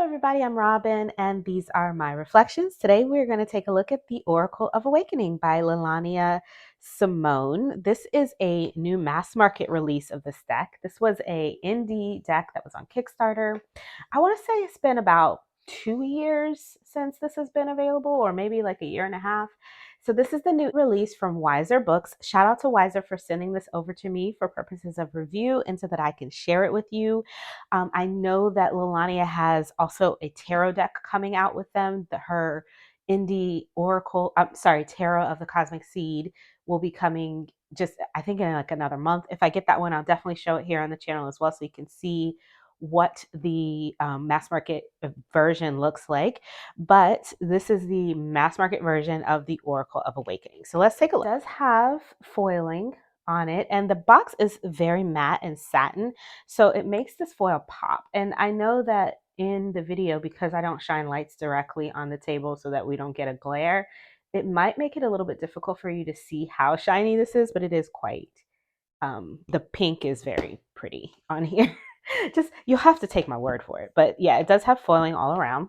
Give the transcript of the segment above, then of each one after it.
everybody, I'm Robin, and these are my reflections. Today, we're going to take a look at the Oracle of Awakening by Lalania Simone. This is a new mass market release of this deck. This was a indie deck that was on Kickstarter. I want to say it's been about 2 years since this has been available, or maybe like a year and a half. So this is the new release from Wiser Books. Shout out to Wiser for sending this over to me for purposes of review and so that I can share it with you. I know that Lalania has also a tarot deck coming out with them. Her indie oracle, tarot of the cosmic seed will be coming just, I think, in like another month. If I get that one, I'll definitely show it here on the channel as well, so you can see what the mass market version looks like. But this is the mass market version of the Oracle of Awakening. So let's take a look. It does have foiling on it, and the box is very matte and satin, so it makes this foil pop. And I know that in the video, because I don't shine lights directly on the table so that we don't get a glare, it might make it a little bit difficult for you to see how shiny this is, but it is quite, the pink is very pretty on here. Just, you'll have to take my word for it. But yeah, it does have foiling all around.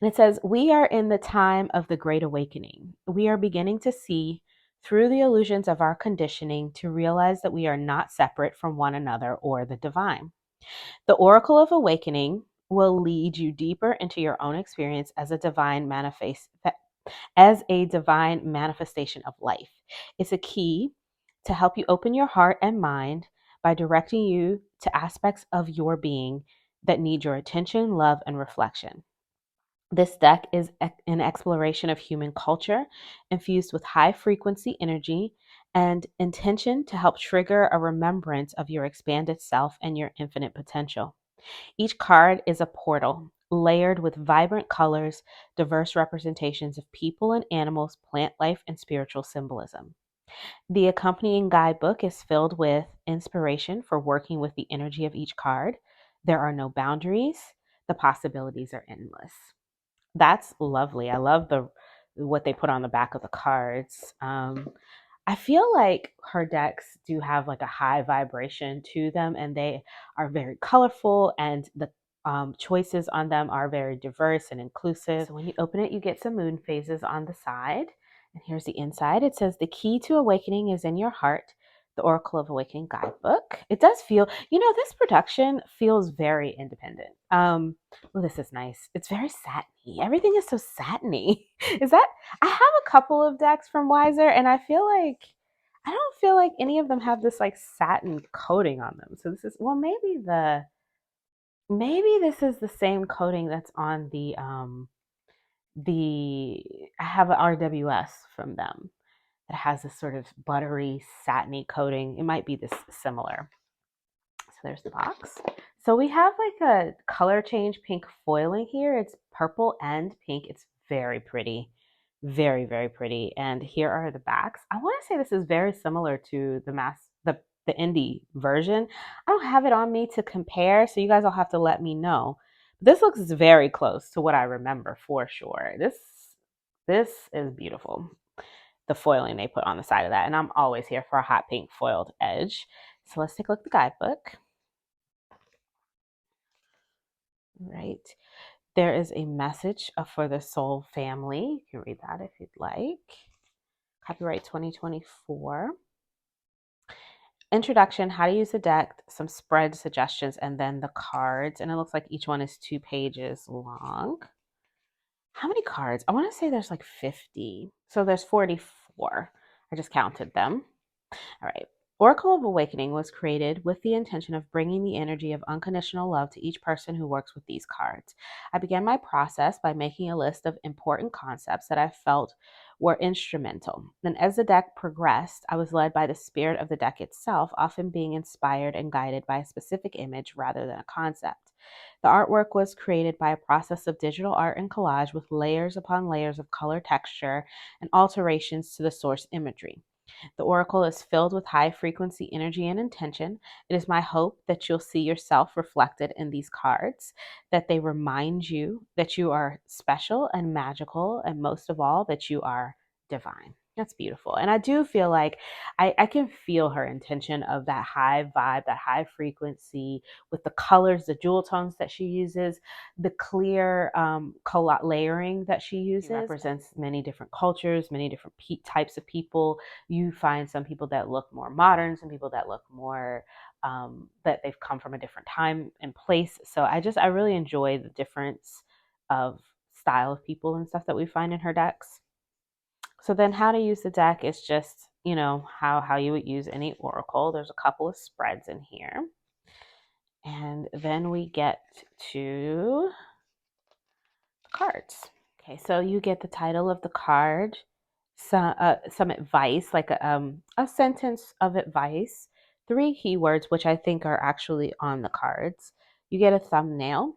And it says, "We are in the time of the Great Awakening. We are beginning to see through the illusions of our conditioning to realize that we are not separate from one another or the divine. The Oracle of Awakening will lead you deeper into your own experience as a divine manifestation of life. It's a key to help you open your heart and mind by directing you to aspects of your being that need your attention, love, and reflection. This deck is an exploration of human culture infused with high frequency energy and intention to help trigger a remembrance of your expanded self and your infinite potential. Each card is a portal layered with vibrant colors, diverse representations of people and animals, plant life, and spiritual symbolism. The accompanying guidebook is filled with inspiration for working with the energy of each card. There are no boundaries. The possibilities are endless." That's lovely. I love what they put on the back of the cards. I feel like her decks do have like a high vibration to them, and they are very colorful, and the choices on them are very diverse and inclusive. So when you open it, you get some moon phases on the side. And here's the inside. It says, "The key to awakening is in your heart. The Oracle of Awakening guidebook." It does feel, this production feels very independent. Well, this is nice. It's very satiny. Everything is so satiny. Is that, I have a couple of decks from Wiser, and I don't feel like any of them have this like satin coating on them. So this is, well, maybe this is the same coating that's on I have an RWS from them that has this sort of buttery, satiny coating. It might be this similar. So there's the box. So we have like a color change pink foiling here. It's purple and pink. It's very pretty. Very, very pretty. And here are the backs. I want to say this is very similar to the indie version. I don't have it on me to compare, so you guys will have to let me know. This looks very close to what I remember for sure. This is beautiful. The foiling they put on the side of that. And I'm always here for a hot pink foiled edge. So let's take a look at the guidebook. Right. There is a message for the soul family. You can read that if you'd like. Copyright 2024. Introduction, how to use the deck, some spread suggestions, and then the cards. And it looks like each one is 2 pages long. How many cards? I want to say there's like 50. So there's 44. I just counted them. All right. Oracle of Awakening was created with the intention of bringing the energy of unconditional love to each person who works with these cards. I began my process by making a list of important concepts that I felt were instrumental. And as the deck progressed, I was led by the spirit of the deck itself, often being inspired and guided by a specific image rather than a concept. The artwork was created by a process of digital art and collage with layers upon layers of color texture and alterations to the source imagery. The oracle is filled with high frequency energy and intention. It is my hope that you'll see yourself reflected in these cards, that they remind you that you are special and magical, and most of all, that you are divine. That's beautiful. And I do feel like I can feel her intention of that high vibe, that high frequency with the colors, the jewel tones that she uses, the clear layering that she uses. She represents many different cultures, many different types of people. You find some people that look more modern, some people that look more that they've come from a different time and place. So I really enjoy the difference of style of people and stuff that we find in her decks. So then how to use the deck is just, how you would use any oracle. There's a couple of spreads in here. And then we get to cards. Okay, so you get the title of the card, some advice, like a sentence of advice, 3 keywords, which I think are actually on the cards. You get a thumbnail,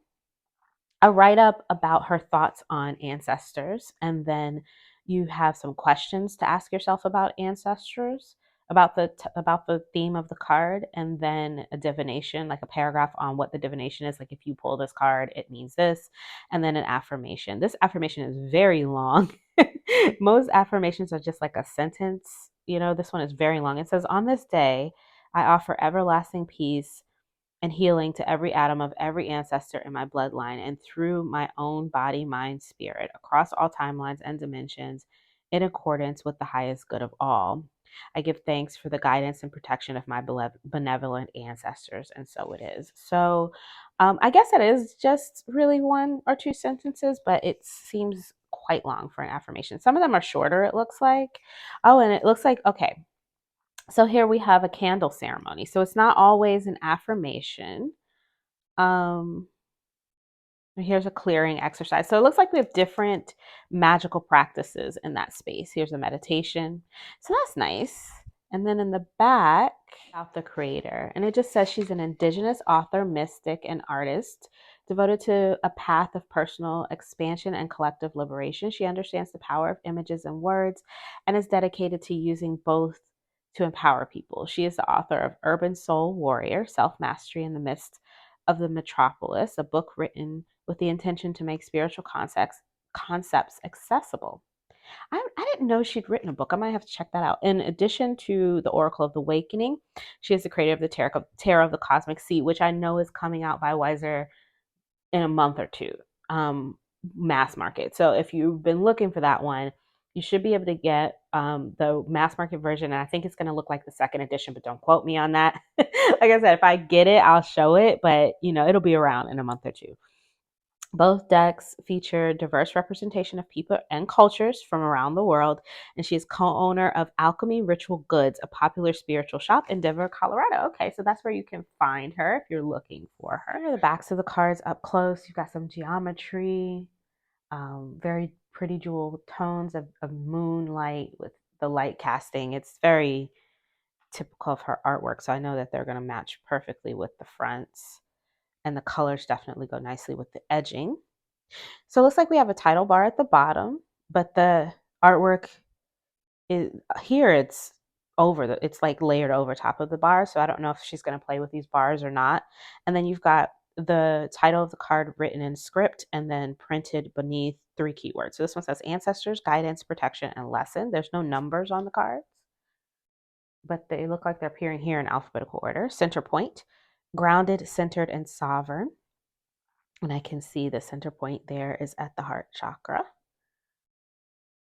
a write up about her thoughts on ancestors, and then you have some questions to ask yourself about ancestors, about the theme of the card, and then a divination, like a paragraph on what the divination is. Like if you pull this card, it means this, and then an affirmation. This affirmation is very long. Most affirmations are just like a sentence. This one is very long. It says, "On this day, I offer everlasting peace and healing to every atom of every ancestor in my bloodline and through my own body, mind, spirit, across all timelines and dimensions, in accordance with the highest good of all. I give thanks for the guidance and protection of my benevolent ancestors." And so it is. So I guess it is just really 1 or 2 sentences, but it seems quite long for an affirmation. Some of them are shorter, it looks like. Oh, and it looks like, okay, so here we have a candle ceremony. So it's not always an affirmation. Um, Here's a clearing exercise. So it looks like we have different magical practices in that space. Here's a meditation. So that's nice. And then in the back, about the creator. And it just says she's an indigenous author, mystic, and artist devoted to a path of personal expansion and collective liberation. She understands the power of images and words and is dedicated to using both to empower people. She is the author of Urban Soul Warrior, Self Mastery in the Midst of the Metropolis, a book written with the intention to make spiritual concepts accessible. I didn't know she'd written a book. I might have to check that out. In addition to the Oracle of the Awakening, she is the creator of the Tarot of the Cosmic Sea, which I know is coming out by Weiser in a month or two, mass market. So if you've been looking for that one, you should be able to get the mass market version. And I think it's going to look like the second edition, but don't quote me on that. Like I said, if I get it, I'll show it, but it'll be around in a month or two. Both decks feature diverse representation of people and cultures from around the world, and she is co-owner of Alchemy Ritual Goods, a popular spiritual shop in Denver, Colorado. Okay, so that's where you can find her if you're looking for her. Here are the backs of the cards up close. You've got some geometry, very pretty jewel tones of moonlight with the light casting. It's very typical of her artwork, so I know that they're going to match perfectly with the fronts. And the colors definitely go nicely with the edging. So it looks like we have a title bar at the bottom, but the artwork is here. It's like layered over top of the bar. So I don't know if she's going to play with these bars or not. And then you've got the title of the card written in script and then printed beneath 3 keywords. So this one says ancestors, guidance, protection, and lesson. There's no numbers on the cards, but they look like they're appearing here in alphabetical order. Center point, grounded, centered, and sovereign. And I can see the center point there is at the heart chakra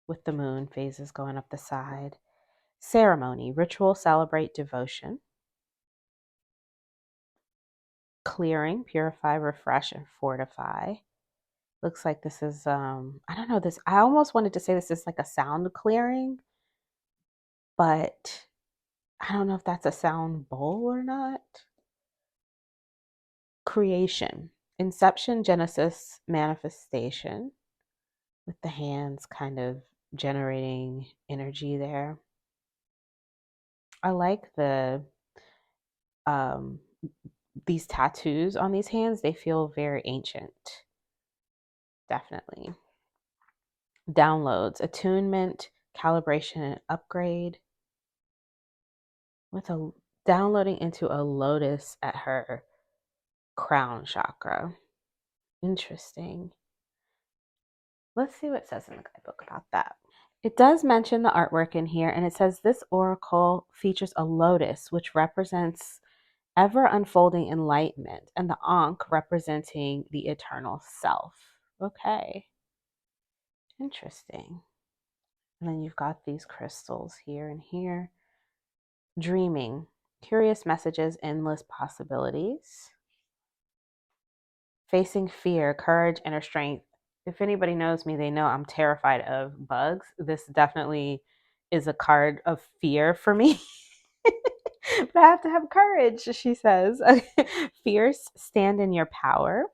with the moon phases going up the side. Ceremony, ritual, celebrate, devotion. Clearing, purify, refresh, and fortify. Looks like this is, I don't know this. I almost wanted to say this is like a sound clearing, but I don't know if that's a sound bowl or not. Creation, inception, genesis, manifestation, with the hands kind of generating energy there. I like um, these tattoos on these hands. They feel very ancient. Definitely. Downloads, attunement, calibration, and upgrade. With a downloading into a lotus at her crown chakra. Interesting. Let's see what it says in the guidebook about that. It does mention the artwork in here, and it says this oracle features a lotus, which represents ever unfolding enlightenment, and the Ankh representing the eternal self. Okay, interesting. And then you've got these crystals here and here. Dreaming, curious messages, endless possibilities. Facing fear, courage, inner strength. If anybody knows me, they know I'm terrified of bugs. This definitely is a card of fear for me. But I have to have courage, she says. Fierce, stand in your power.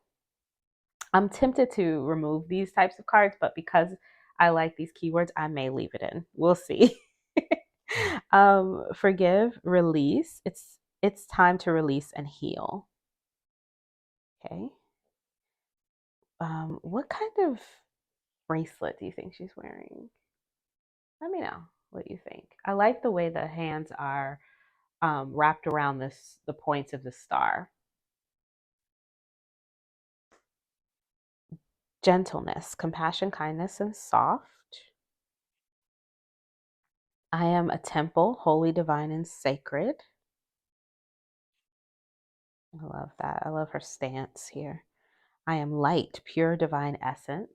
I'm tempted to remove these types of cards, but because I like these keywords, I may leave it in. We'll see. Forgive, release. It's time to release and heal. Okay. What kind of bracelet do you think she's wearing? Let me know what you think. I like the way the hands are wrapped around the points of the star. Gentleness, compassion, kindness, and soft. I am a temple, holy, divine, and sacred. I love that. I love her stance here. I am light, pure, divine essence.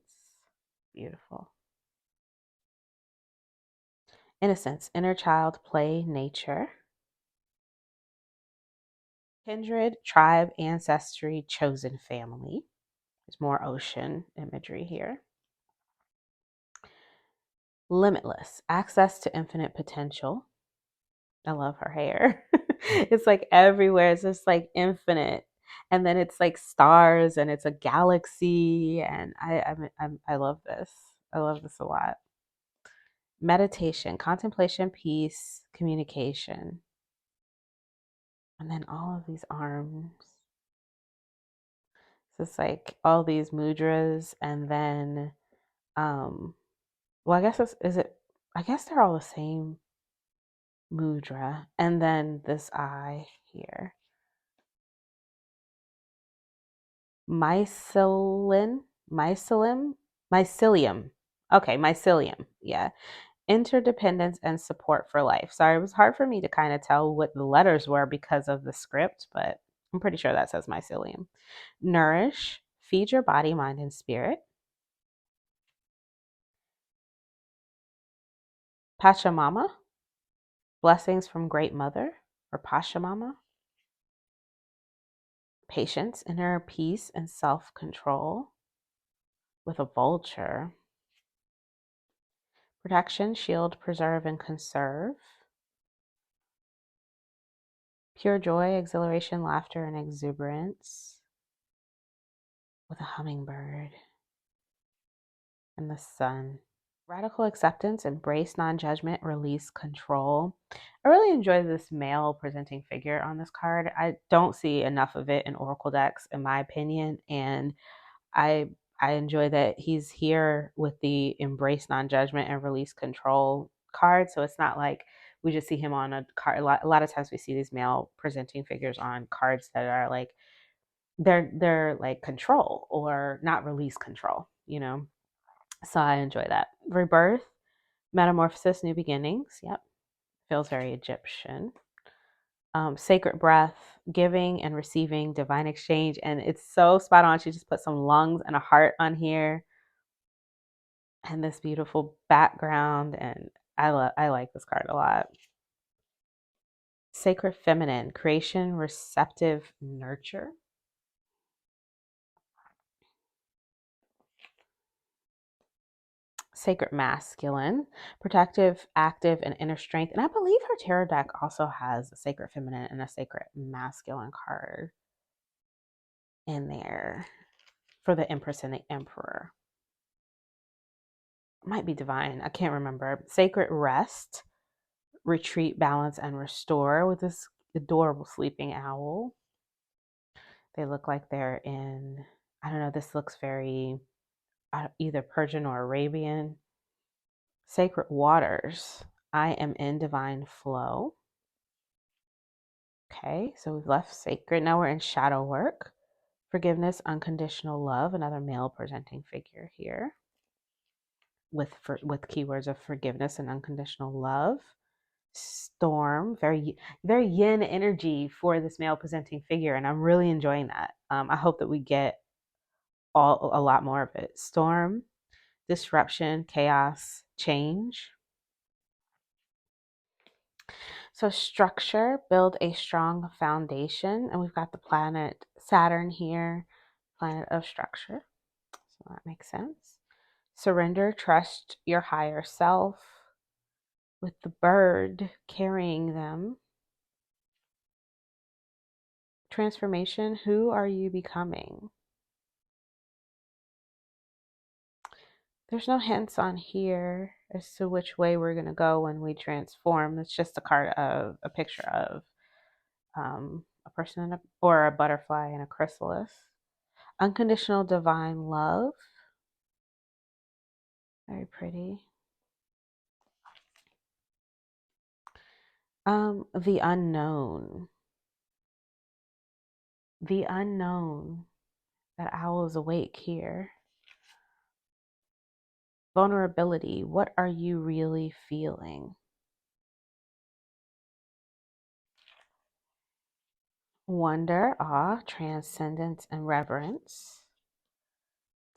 Beautiful. Innocence, inner child, play, nature. Kindred, tribe, ancestry, chosen family. There's more ocean imagery here. Limitless, access to infinite potential. I love her hair. It's like everywhere. It's just like infinite. And then it's like stars and it's a galaxy. And I love this. I love this a lot. Meditation, contemplation, peace, communication. And then all of these arms. So it's like all these mudras and then well I guess is it I guess they're all the same mudra. And then this eye here. Mycelium, mycelium. Okay, mycelium. Yeah. Interdependence and support for life. Sorry, it was hard for me to kind of tell what the letters were because of the script, but I'm pretty sure that says mycelium. Nourish, feed your body, mind, and spirit. Pachamama, blessings from Great Mother, or Pachamama. Patience, inner peace, and self control with a vulture. Protection, shield, preserve, and conserve. Pure joy, exhilaration, laughter, and exuberance with a hummingbird and the sun. Radical acceptance, embrace non judgment, release control. I really enjoy this male presenting figure on this card. I don't see enough of it in Oracle decks, in my opinion. And I I enjoy that he's here with the embrace non-judgment and release control card. So it's not like we just see him on a card. A lot of times we see these male presenting figures on cards that are like they're like control or not release control, you know. So I enjoy that. Rebirth, metamorphosis, new beginnings. Yep. Feels very Egyptian. Sacred breath, giving and receiving, divine exchange. And it's so spot on. She just put some lungs and a heart on here and this beautiful background. And I like this card a lot. Sacred feminine, creation, receptive, nurture. Sacred masculine, protective, active, and inner strength. And I believe her tarot deck also has a sacred feminine and a sacred masculine card in there for the Empress and the Emperor. Might be divine. I can't remember. Sacred rest, retreat, balance, and restore with this adorable sleeping owl. They look like they're in, I don't know, this looks very either Persian or Arabian. Sacred waters. I am in divine flow. Okay, so we've left sacred. Now we're in shadow work. Forgiveness, unconditional love. Another male presenting figure here. with keywords of forgiveness and unconditional love. Storm, very yin energy for this male presenting figure, and I'm really enjoying that. I hope that we get a lot more of it. Storm, disruption, chaos, change. So structure, build a strong foundation, and we've got the planet Saturn here, planet of structure. So that makes sense. Surrender, trust your higher self, with the bird carrying them. Transformation, who are you becoming? There's no hints on here as to which way we're going to go when we transform. It's just a picture of a person or a butterfly and a chrysalis. Unconditional divine love. Very pretty. The unknown. The unknown. That owl is awake here. Vulnerability. What are you really feeling? Wonder, awe, transcendence, and reverence.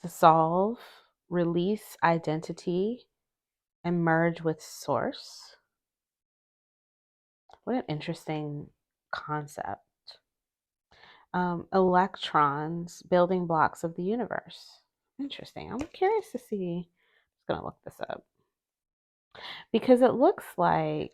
Dissolve, release identity, and merge with source. What an interesting concept. Electrons, building blocks of the universe. Interesting. I'm curious to see. I'm just going to look this up because it looks like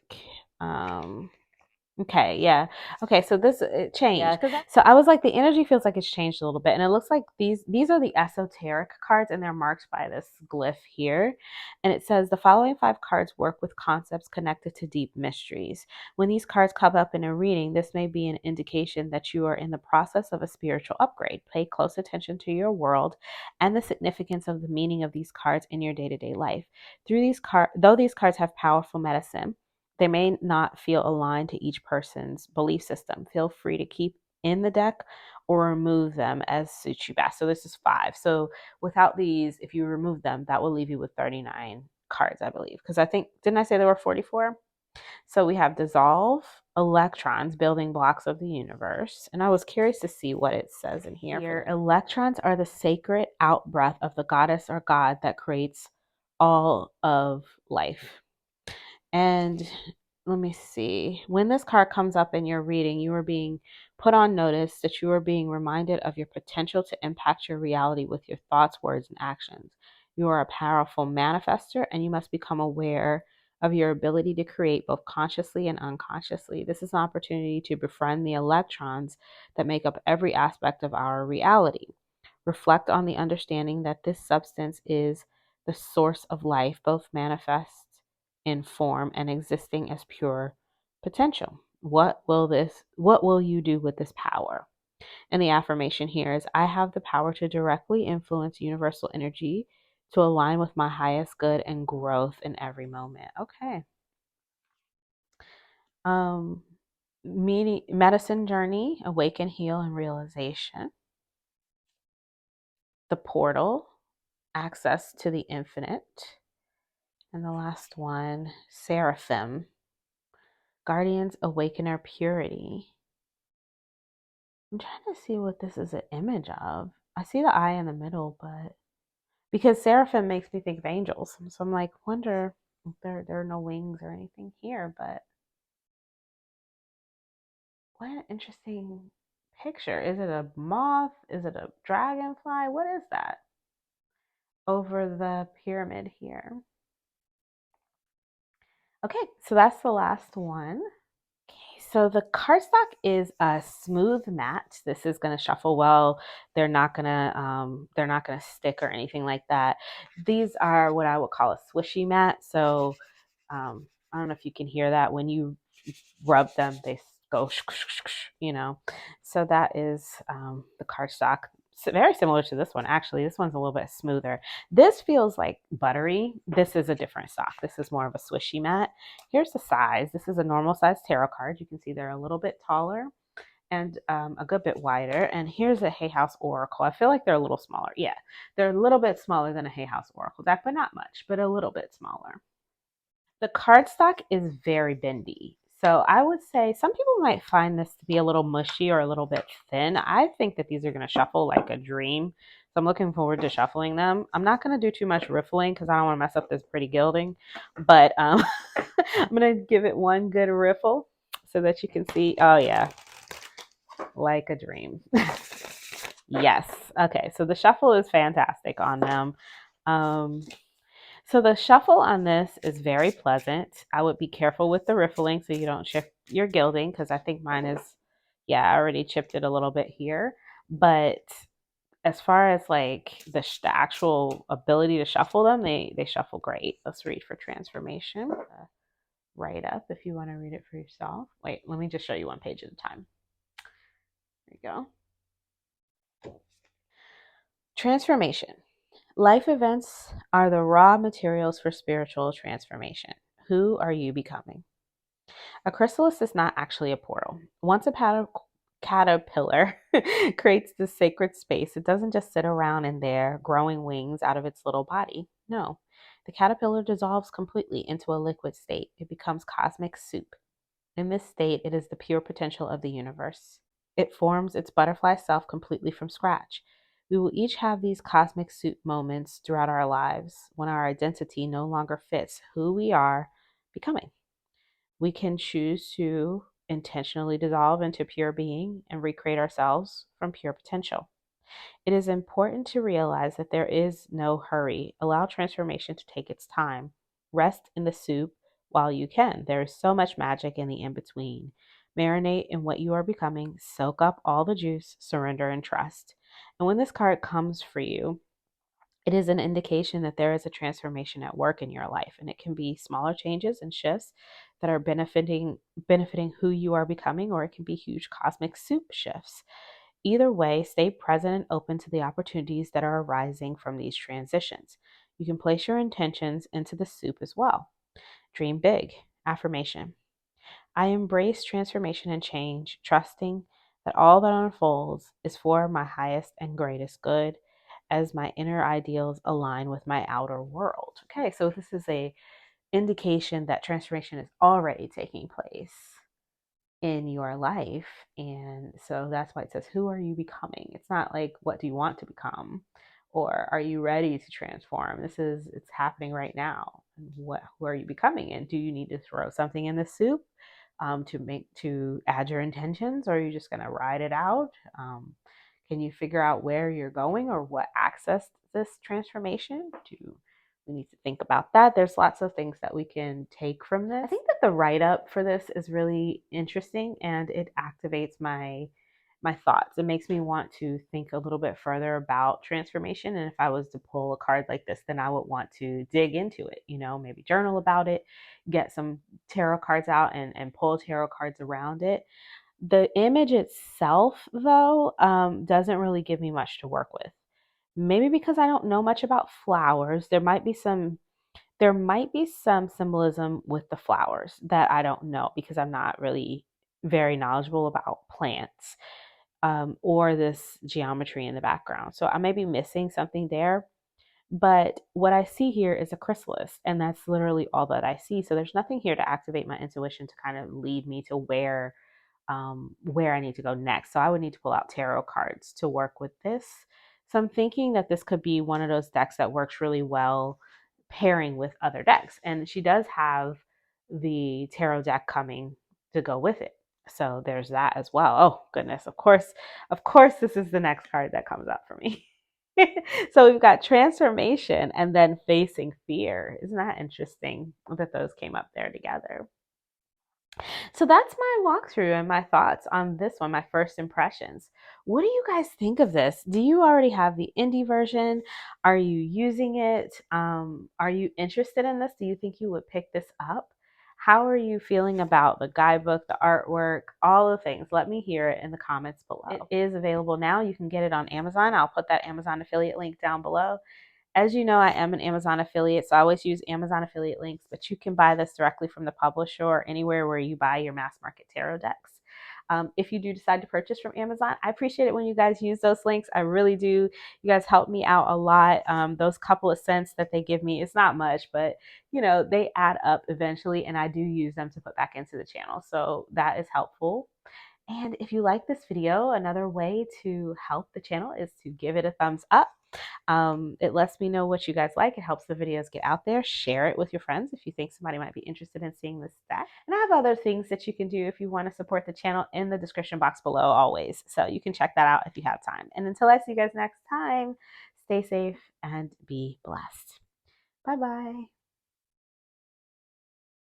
okay, yeah. Okay, so this it changed. Yeah, so I was like, the energy feels like it's changed a little bit, and it looks like these are the esoteric cards, and they're marked by this glyph here, and it says the following 5 cards work with concepts connected to deep mysteries. When these cards come up in a reading, this may be an indication that you are in the process of a spiritual upgrade. Pay close attention to your world and the significance of the meaning of these cards in your day-to-day life. Though these cards have powerful medicine, they may not feel aligned to each person's belief system. Feel free to keep in the deck or remove them as suits you best. So this is 5. So without these, if you remove them, that will leave you with 39 cards, I believe. Because didn't I say there were 44? So we have dissolve, electrons, building blocks of the universe. And I was curious to see what it says in here. Electrons are the sacred outbreath of the goddess or god that creates all of life. And let me see. When this card comes up in your reading, you are being put on notice that you are being reminded of your potential to impact your reality with your thoughts, words, and actions. You are a powerful manifester, and you must become aware of your ability to create both consciously and unconsciously. This is an opportunity to befriend the electrons that make up every aspect of our reality. Reflect on the understanding that this substance is the source of life, both manifest in form and existing as pure potential. What will you do with this power? And the affirmation here is I have the power to directly influence universal energy to align with my highest good and growth in every moment. Okay. Medicine journey, awaken, heal, and realization. The portal, access to the infinite. And the last one, seraphim, guardians, awakener, purity. I'm trying to see what this is an image of. I see the eye in the middle, but because seraphim makes me think of angels. So I'm like, wonder if there are no wings or anything here, but what an interesting picture. Is it a moth? Is it a dragonfly? What is that? Over the pyramid here. Okay, so that's the last one. Okay, so the cardstock is a smooth matte. This is going to shuffle well. They're not gonna stick or anything like that. These are what I would call a swishy matte. So I don't know if you can hear that when you rub them, they go, So that is the cardstock. Very similar to this one, actually. This one's a little bit smoother. This feels like buttery. This is a different stock. This is more of a swishy matte. Here's the size. This is a normal size tarot card. You can see they're a little bit taller. and a good bit wider. And here's a Hay House Oracle. I feel like they're a little smaller. Yeah, they're a little bit smaller than a Hay House Oracle deck, but not much, but a little bit smaller. The cardstock is very bendy. So I would say some people might find this to be a little mushy or a little bit thin. I think that these are going to shuffle like a dream. So I'm looking forward to shuffling them. I'm not going to do too much riffling because I don't want to mess up this pretty gilding. But I'm going to give it one good riffle so that you can see. Oh, yeah, like a dream. Yes. Okay. So the shuffle is fantastic on them. Um, so the shuffle on this is very pleasant. I would be careful with the riffling so you don't shift your gilding because I think mine is, yeah, I already chipped it a little bit here. But as far as like the actual ability to shuffle them, they shuffle great. Let's read for transformation. Write up if you want to read it for yourself. Wait, let me just show you one page at a time. There you go. Transformation. Life events are the raw materials for spiritual transformation. Who are you becoming? A chrysalis is not actually a portal. Once a caterpillar creates this sacred space, it doesn't just sit around in there growing wings out of its little body. No, the caterpillar dissolves completely into a liquid state. It becomes cosmic soup. In this state, it is the pure potential of the universe. It forms its butterfly self completely from scratch. We will each have these cosmic soup moments throughout our lives when our identity no longer fits who we are becoming. We can choose to intentionally dissolve into pure being and recreate ourselves from pure potential. It is important to realize that there is no hurry. Allow transformation to take its time. Rest in the soup while you can. There is so much magic in the in between. Marinate in what you are becoming, soak up all the juice, surrender, and trust. And when this card comes for you, it is an indication that there is a transformation at work in your life, and it can be smaller changes and shifts that are benefiting who you are becoming, or it can be huge cosmic soup shifts. Either way, stay present and open to the opportunities that are arising from these transitions. You can place your intentions into the soup as well. Dream big. Affirmation. I embrace transformation and change, trusting that all that unfolds is for my highest and greatest good as my inner ideals align with my outer world. Okay, so this is a indication that transformation is already taking place in your life. And so that's why it says, who are you becoming? It's not like, what do you want to become? Or are you ready to transform? It's happening right now. Who are you becoming? And do you need to throw something in the soup to add your intentions? Or are you just going to ride it out? Can you figure out where you're going or what access this transformation? We need to think about that. There's lots of things that we can take from this. I think that the write up for this is really interesting and it activates my thoughts. It makes me want to think a little bit further about transformation. And if I was to pull a card like this, then I would want to dig into it, maybe journal about it, get some tarot cards out and pull tarot cards around it. The image itself, though, doesn't really give me much to work with. Maybe because I don't know much about flowers. There might be some symbolism with the flowers that I don't know because I'm not really very knowledgeable about plants, or this geometry in the background. So I may be missing something there. But what I see here is a chrysalis, and that's literally all that I see. So there's nothing here to activate my intuition to kind of lead me to where I need to go next. So I would need to pull out tarot cards to work with this. So I'm thinking that this could be one of those decks that works really well pairing with other decks. And she does have the tarot deck coming to go with it. So there's that as well. Oh goodness, of course, this is the next card that comes up for me. So we've got transformation and then facing fear. Isn't that interesting that those came up there together? So that's my walkthrough and my thoughts on this one, my first impressions. What do you guys think of this? Do you already have the indie version? Are you using it? Are you interested in this? Do you think you would pick this up? How are you feeling about the guidebook, the artwork, all the things? Let me hear it in the comments below. It is available now. You can get it on Amazon. I'll put that Amazon affiliate link down below. As you know, I am an Amazon affiliate, so I always use Amazon affiliate links, but you can buy this directly from the publisher or anywhere where you buy your mass market tarot decks. If you do decide to purchase from Amazon, I appreciate it when you guys use those links. I really do. You guys help me out a lot. Those couple of cents that they give me, it's not much, but they add up eventually, and I do use them to put back into the channel. So that is helpful. And if you like this video, another way to help the channel is to give it a thumbs up. It lets me know what you guys like. It helps the videos get out there. Share it with your friends if you think somebody might be interested in seeing this stack. And I have other things that you can do if you want to support the channel in the description box below always. So you can check that out if you have time. And until I see you guys next time, stay safe and be blessed. Bye-bye.